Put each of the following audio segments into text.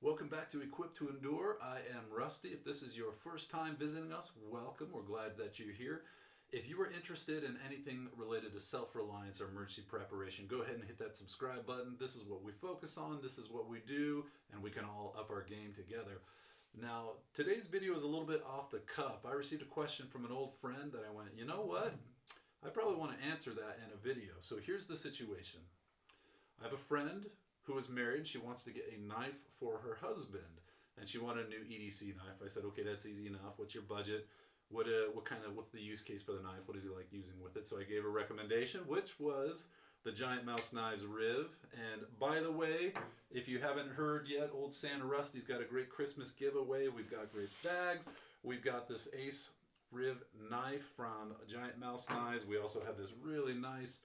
Welcome back to Equip to Endure. I am Rusty. If this is your first time visiting us, welcome. We're glad that you're here. If you are interested in anything related to self-reliance or emergency preparation, go ahead and hit that subscribe button. This is what we focus on, this is what we do, and we can all up our game together. Now, today's video is a little bit off the cuff. I received a question from an old friend that I went, you know what? I probably want to answer that in a video. So here's the situation. I have a friend who is married. She wants to get a knife for her husband, and she wanted a new EDC knife. I said, okay, that's easy enough. What's your budget? What's the use case for the knife? What does he like using with it? So I gave her a recommendation, which was the Giant Mouse Knives Riv. And by the way, if you haven't heard yet, old Santa Rusty's got a great Christmas giveaway. We've got great bags. We've got this Ace Riv knife from Giant Mouse Knives. We also have this really nice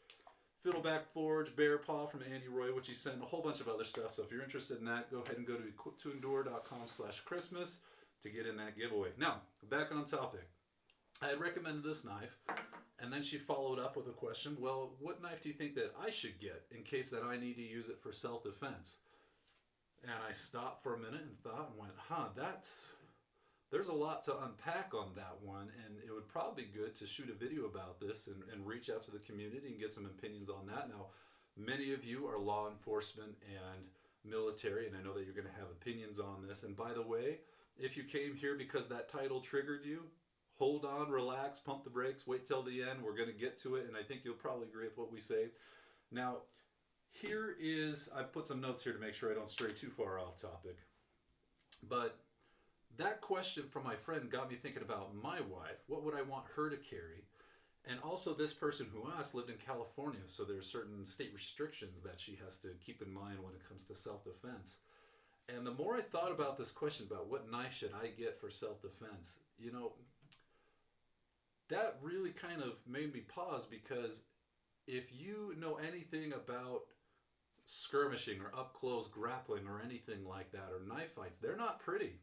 Fiddleback Forge Bear Paw from Andy Roy, which he sent, and a whole bunch of other stuff. So if you're interested in that, go ahead and go to equiptoendure.com/Christmas to get in that giveaway. Now, back on topic. I had recommended this knife, and then she followed up with a question, well, what knife do you think that I should get in case that I need to use it for self-defense? And I stopped for a minute and thought and went, there's a lot to unpack on that one, and it would probably be good to shoot a video about this and reach out to the community and get some opinions on that. Now, many of you are law enforcement and military, and I know that you're going to have opinions on this. And by the way, if you came here because that title triggered you, hold on, relax, pump the brakes, wait till the end. We're going to get to it, and I think you'll probably agree with what we say. Now, I've put some notes here to make sure I don't stray too far off topic. But that question from my friend got me thinking about my wife. What would I want her to carry? And also, this person who asked lived in California, so there's certain state restrictions that she has to keep in mind when it comes to self-defense. And the more I thought about this question about what knife should I get for self-defense, that really kind of made me pause, because if you know anything about skirmishing or up-close grappling or anything like that, or knife fights, they're not pretty.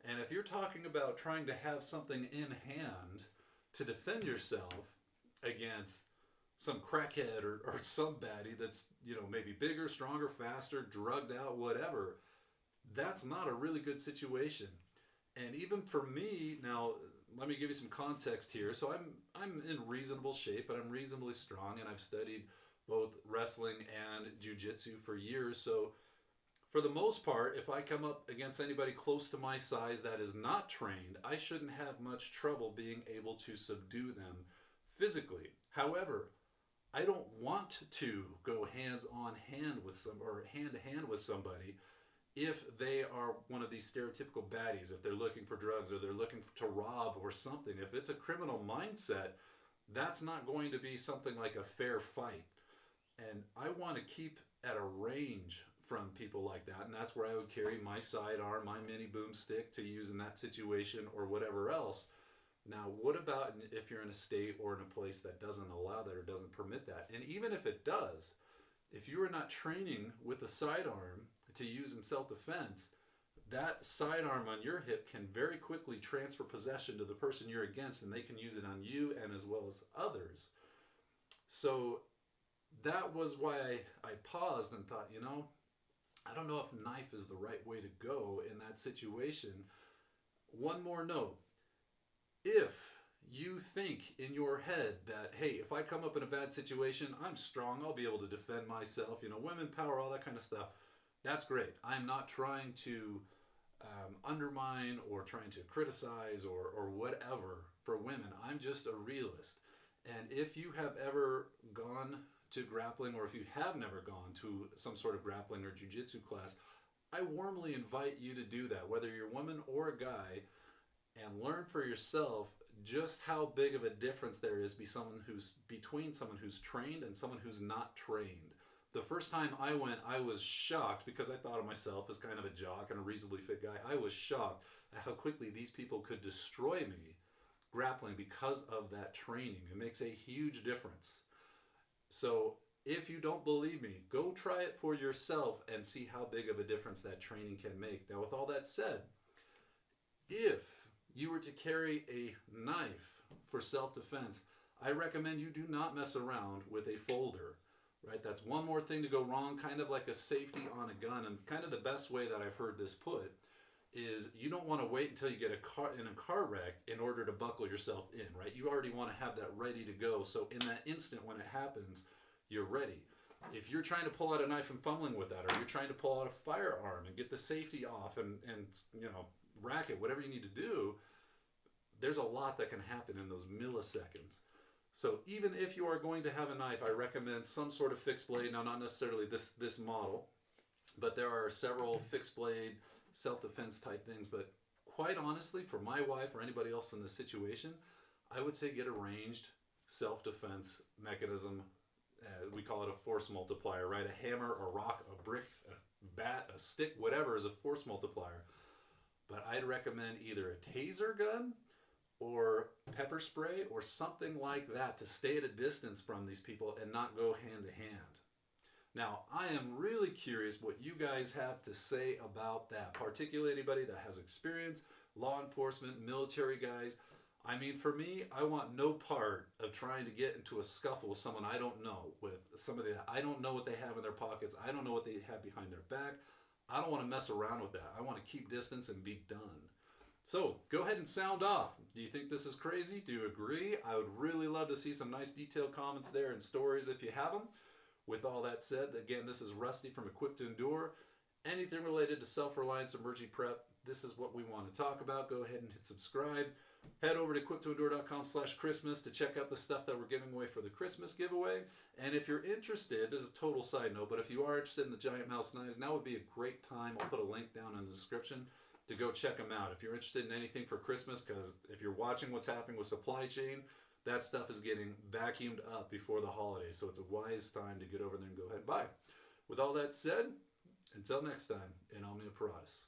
And if you're talking about trying to have something in hand to defend yourself against some crackhead or some baddie that's, maybe bigger, stronger, faster, drugged out, whatever, that's not a really good situation. And even for me, now, let me give you some context here. So I'm in reasonable shape, but I'm reasonably strong, and I've studied both wrestling and jiu-jitsu for years. So for the most part, if I come up against anybody close to my size that is not trained, I shouldn't have much trouble being able to subdue them physically. However, I don't want to go hand-to-hand with somebody if they are one of these stereotypical baddies, if they're looking for drugs or they're looking to rob or something. If it's a criminal mindset, that's not going to be something like a fair fight. And I want to keep at a range from people like that, and that's where I would carry my sidearm, my mini boomstick to use in that situation, or whatever else. Now, what about if you're in a state or in a place that doesn't allow that or doesn't permit that? And even if it does, if you are not training with a sidearm to use in self-defense, that sidearm on your hip can very quickly transfer possession to the person you're against, and they can use it on you and as well as others. So that was why I paused and thought, I don't know if knife is the right way to go in that situation. One more note. If you think in your head that, hey, if I come up in a bad situation, I'm strong, I'll be able to defend myself, women power, all that kind of stuff, that's great. I'm not trying to undermine or trying to criticize or whatever for women. I'm just a realist. And if you have ever gone to grappling, or if you have never gone to some sort of grappling or jiu-jitsu class, I warmly invite you to do that, whether you're a woman or a guy, and learn for yourself just how big of a difference there is between someone who's trained and someone who's not trained. The first time I went, I was shocked, because I thought of myself as kind of a jock and a reasonably fit guy. I was shocked at how quickly these people could destroy me grappling because of that training. It makes a huge difference. So if you don't believe me, go try it for yourself and see how big of a difference that training can make. Now, with all that said, if you were to carry a knife for self-defense, I recommend you do not mess around with a folder. right? That's one more thing to go wrong, kind of like a safety on a gun. And kind of the best way that I've heard this put is you don't want to wait until you get in a car wreck in order to buckle yourself in, right? You already want to have that ready to go. So in that instant when it happens, you're ready. If you're trying to pull out a knife and fumbling with that, or you're trying to pull out a firearm and get the safety off and rack it, whatever you need to do, there's a lot that can happen in those milliseconds. So even if you are going to have a knife, I recommend some sort of fixed blade. Now, not necessarily this model, but there are several fixed blade self-defense type things. But quite honestly, for my wife or anybody else in this situation, I would say get a ranged self-defense mechanism. We call it a force multiplier, right? A hammer, a rock, a brick, a bat, a stick, whatever is a force multiplier. But I'd recommend either a taser gun or pepper spray or something like that to stay at a distance from these people and not go hand to hand. Now, I am really curious what you guys have to say about that, particularly anybody that has experience, law enforcement, military guys. I mean, for me, I want no part of trying to get into a scuffle with someone I don't know, with somebody that I don't know what they have in their pockets. I don't know what they have behind their back. I don't want to mess around with that. I want to keep distance and be done. So go ahead and sound off. Do you think this is crazy? Do you agree? I would really love to see some nice detailed comments there and stories if you have them. With all that said, again, this is Rusty from Equipped to Endure. Anything related to self-reliance, emergency prep, this is what we want to talk about. Go ahead and hit subscribe. Head over to equippedtoendure.com/Christmas to check out the stuff that we're giving away for the Christmas giveaway. And if you're interested, this is a total side note, but if you are interested in the Giant Mouse knives, now would be a great time. I'll put a link down in the description to go check them out. If you're interested in anything for Christmas, because if you're watching what's happening with supply chain, that stuff is getting vacuumed up before the holidays. So it's a wise time to get over there and go ahead and buy. With all that said, until next time, in OMNIA PARATUS.